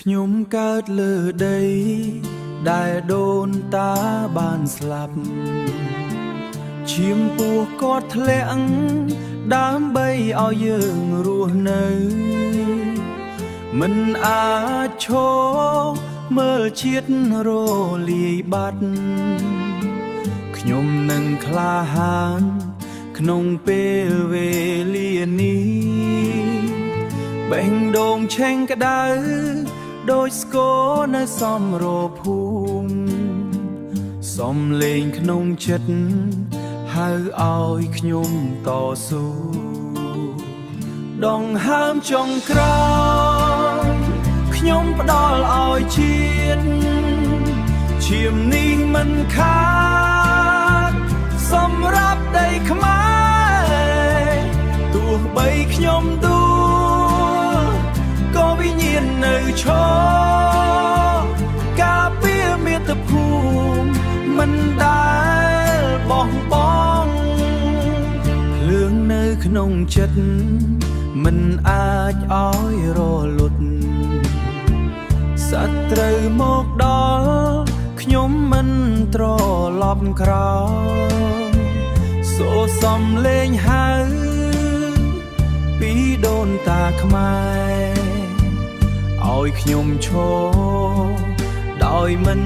ខ្ញុំកើតលើដីដែលដូនតាបានស្លាប់ឈាមពោះគាត់ធ្លាក់ដើម្បីឲ្យយើងរស់នៅមិនអាចឈរមើលជាតិរលាយបាត់ខ្ញុំនឹងក្លាហានក្នុងពេលវេលានេះបេះដូងឆេងក្តៅដូចស្គរនៅសំរភូមិសំលេងក្នុងចិត្តហៅឲ្យខ្ញុំតស៊ូដងហើមចុងក្រោយខ្ញុំផ្ដល់ឲ្យជាតិឈាមនេះមិនខាតសម្រាប់ដីខ្មែរទោះបីខ្ញុំដួលក៏វិញ្ញាណនៅឈរការពារមាតុភូមិមិនដែលបោះបង់ភ្លើងនៅក្នុងចិត្តមិនអាចឲ្យរលត់សត្រូវមកដល់ខ្ញុំមិនត្រឡប់ក្រោយសូរសំលេងហៅពីដូនតាខ្មែរឲ្យខ្ញុំឈរដោយមិន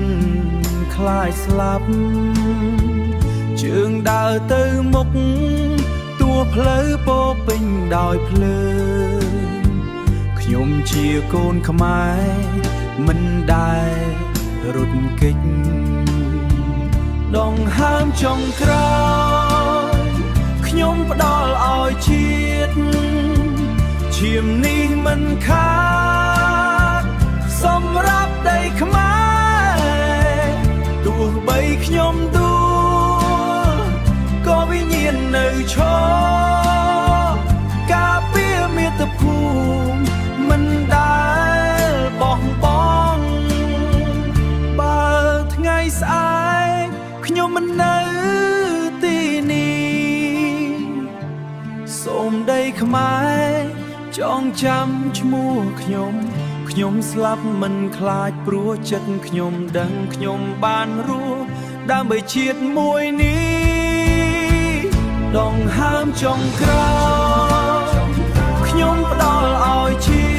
ខ្លាចស្លាប់ជើងដើរទៅមុខតួផ្លូវពោពេញដោយភ្លើងខ្ញុំជាកូនខ្មែរមិនដែលរត់គេចដងហើមចុងក្រោយខ្ញុំផ្ដល់ឲ្យជាតិឈាមនេះមិនខាតសម្រាប់ដីខ្មែរទោះបីខ្ញុំដួលក៏វិញ្ញាណនៅឈរការពារមាតុភូមិមិនដែលបោះបង់បើថ្ងៃស្អែកខ្ញុំមិននៅទីនេះសូមដីខ្មែរចងចាំឈ្មោះខ្ញុំស្លាប់មិនខ្លាចព្រោះចិត្តខ្ញុំដឹងខ្ញុំបានរស់ដើម្បីជាតិមួយនេះដងហើមចុងក្រោយខ្ញុំផ្ដល់ឲ្យជាតិ